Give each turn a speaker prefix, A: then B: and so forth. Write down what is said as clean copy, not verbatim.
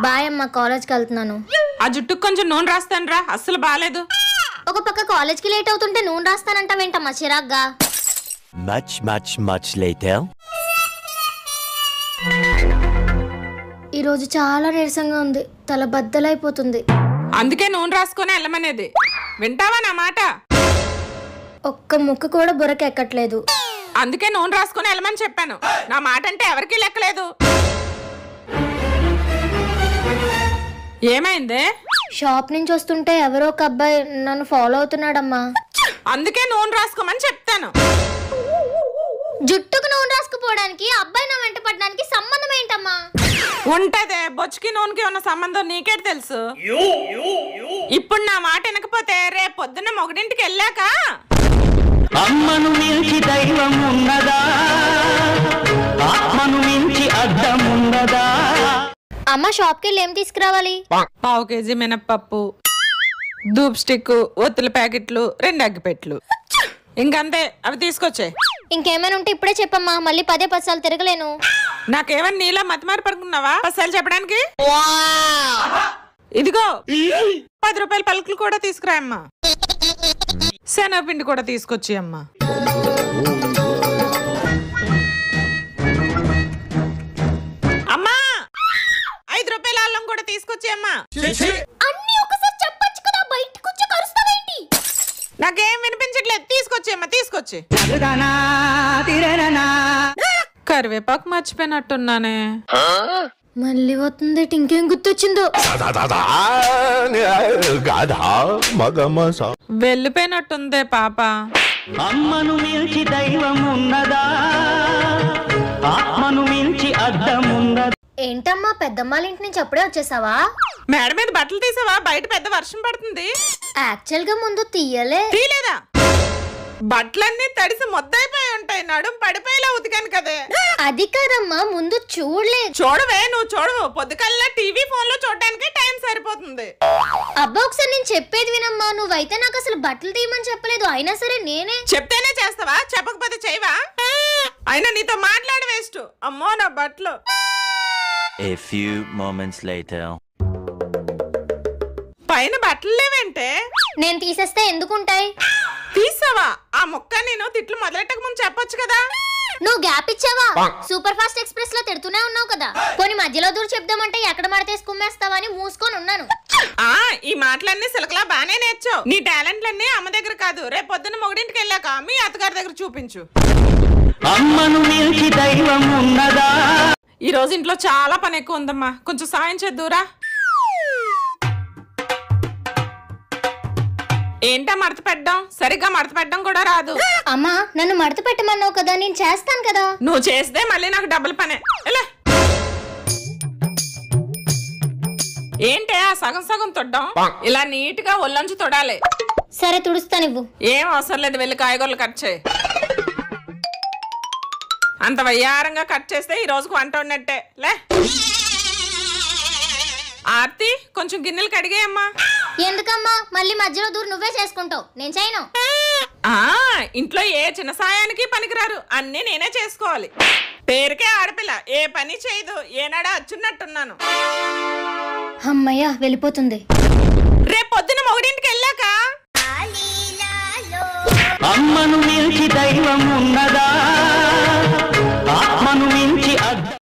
A: Bye అమ్మ, కాలేజ్కి వెళ్తున్నాను.
B: ఆ జుట్టుకు కొంచెం నూనె రాస్తాను రా, అస్సలు బాలేదు.
A: ఒక పక్క కాలేజ్కి లేట్ అవుతుంటే నూనె రాస్తానంటావేంటమ్మా చిరాగ్గా?
C: Much later.
A: ఈరోజు చాలా నీరసంగా ఉంది, తల బద్దలైపోతుంది.
B: అందుకే నూనె రాసుకొని వెళ్ళమనేది. వింటావా నా మాట?
A: ఒక్క ముక్క కూడా బుర్రకి ఎక్కట్లేదు.
B: అందుకే నూనె రాసుకొని వెళ్ళమని చెప్పాను. నా మాట అంటే ఎవరికీ లెక్కలేదు. ఏమైందే?
A: షాప్ నుంచి వస్తుంటే ఎవరో ఒక అబ్బాయి నన్ను ఫాలో అవుతున్నాడమ్మా.
B: అందుకే నూనె రాసుకోమని చెప్తాను.
A: జుట్టుకు నూనె రాసుకుపోవడానికి అబ్బాయి నా వెంట పడడానికి సంబంధం ఏంటమ్మా?
B: ఉంటదే, బొచ్చుకి నూనెకి ఉన్న సంబంధం నీకే తెలుసు. ఇప్పుడు నా మాట వినకపోతే రేపు పొద్దున్న మొగడింటికి వెళ్ళాక
D: అమ్మను మించి దైవం ఉన్నదా, ఆత్మను మించి అద్దం ఉన్నదా?
A: అమ్మ, షాప్కి వెళ్ళి ఏం తీసుకురావాలి?
B: 1/2 కేజీ మినప్పప్పు, ధూప్ స్టిక్, ఒత్తుల ప్యాకెట్లు, 2 అగ్గిపెట్లు, ఇంకంతే. అవి తీసుకొచ్చే.
A: ఇంకేమైనా ఉంటే ఇప్పుడే చెప్పమ్మా, మళ్ళీ 10 సార్లు తిరగలేను.
B: నాకేమన్నా నీలా మతిమారి పడుకున్నావా 10 సార్లు చెప్పడానికి? ఇదిగో 10 రూపాయల పలుకులు కూడా తీసుకురాయమ్మా. శనగపిండి కూడా తీసుకొచ్చి అమ్మా. అమ్మా 5 రూపాయల అల్లం కూడా తీసుకొచ్చి అమ్మా.
A: అన్నీ ఒకసారి చెప్పొచ్చు కదా, బయటికి వచ్చి కరుస్తావేంటి?
B: నాకేం వినిపించట్లేదు, తీసుకొచ్చి అమ్మా, తీసుకొచ్చి. కరివేపాకు మర్చిపోయినట్టున్నానే.
A: మళ్ళీ వస్తుంది, ఇంకేం గుర్తొచ్చిందో?
B: వెళ్ళిపోయినట్టుందే పాప.
D: అమ్మను మించి దైవం ఉన్నదా, ఆత్మను మించి అద్దం ఉన్నదా?
A: ఏంటమ్మా, పెద్దమ్మాళ్ళ ఇంటి నుంచి అప్పుడే వచ్చేసావా?
B: మేడ మీద బట్టలు తీసావా? బయట పెద్ద వర్షం పడుతుంది.
A: యాక్చువల్ గా ముందు
B: తీయలేదా? బట్టలన్నీ తడిసి మొద్దైపోయి ఉంటాయి, నడుం పడిపోయేలా ఉతికాను కదే.
A: అది కాదమ్మా, ముందు చూడలేదు.
B: చూడవే, నువ్వు చూడవు. పొద్దుకల్లా టీవీ ఫోన్ లో చూడడానికి టైం సరిపోతుంది.
A: అబ్బా, ఒకసారి నేను చెప్పేది వినమ్మా. నువ్వైతే నాకు అసలు బట్టలు తీయమని చెప్పలేదు, అయినా సరే నేనే.
B: చెప్తేనే చేస్తావా, చెప్పకపోతే చేయవా? అయినా నీతో మాట్లాడ వేస్ట్. అమ్మో నా బట్టలు.
C: A few moments later.
B: పైన బట్టలు లేవంటే?
A: నేను తీసేస్తే ఎందుకుంటాయి?
B: తీసావా? ఆ మొక్క నేను తిట్లు మొదలెట్టక ముందు చెప్పొచ్చు కదా.
A: నువ్వు గ్యాప్ ఇచ్చావా? సూపర్ ఫాస్ట్ ఎక్స్ప్రెస్ లో తిడుతూనే ఉన్నావు కదా. పోనీ మధ్యలో దూరం చెప్దామంటే ఎక్కడ మడతేసి కుమ్మేస్తావని మూసుకొని ఉన్నాను.
B: ఈ మాటలన్నీ సిలకలా బానే నేర్చావు. నీ టాలెంట్లన్నీ అమ్మ దగ్గర కాదు, రేపు పొద్దున్న మొగడింటికి వెళ్ళాక మీ అత్తగారి దగ్గర చూపించు.
D: అమ్మను మించి దైవం ఉన్నదా?
B: ఈ రోజు ఇంట్లో చాలా పని ఎక్కువ ఉందమ్మా, కొంచెం సాయం చేద్దురా. ఏంటా మడత పెట్టడం? సరిగ్గా మడత పెట్టడం కూడా రాదు.
A: అమ్మా, నన్ను మడత పెట్టమన్నావు కదా, నేను చేస్తాను కదా.
B: నువ్వు చేస్తే మళ్ళీ నాకు డబుల్ పనే. ఏంటే ఆ సగం సగం తొడ్డం? ఇలా నీట్ గా ఒళ్ళొంచి తొడాలి.
A: సరే, తుడుస్తా. నువ్వు
B: ఏం అవసరం లేదు, వెళ్ళి కాయగూరలు కట్ చేయి. అంత వయ్యారంగా కట్ చేస్తే ఈ రోజుకు వంట ఉన్నట్టే. లే ఆర్తి, కొంచెం గిన్నెలు కడిగేయమ్మా.
A: ఎందుకమ్మా, మళ్ళీ మధ్యలో దూరం నువ్వే చేసుకుంటావు, నేను చేయను.
B: ఇంట్లో ఏ చిన్న సాయానికి పనికిరారు, అన్నీ నేనే చేసుకోవాలి. పేరుకే ఆడపిల్ల, ఏ పని చేయదు. ఏనాడా అచ్చున్నట్టున్నాను.
A: అమ్మయ్య, వెళ్ళిపోతుంది.
B: రేపు పొద్దున మొగడింటికి వెళ్ళాక
D: అమ్మను మించి దైవం ఉన్నదా?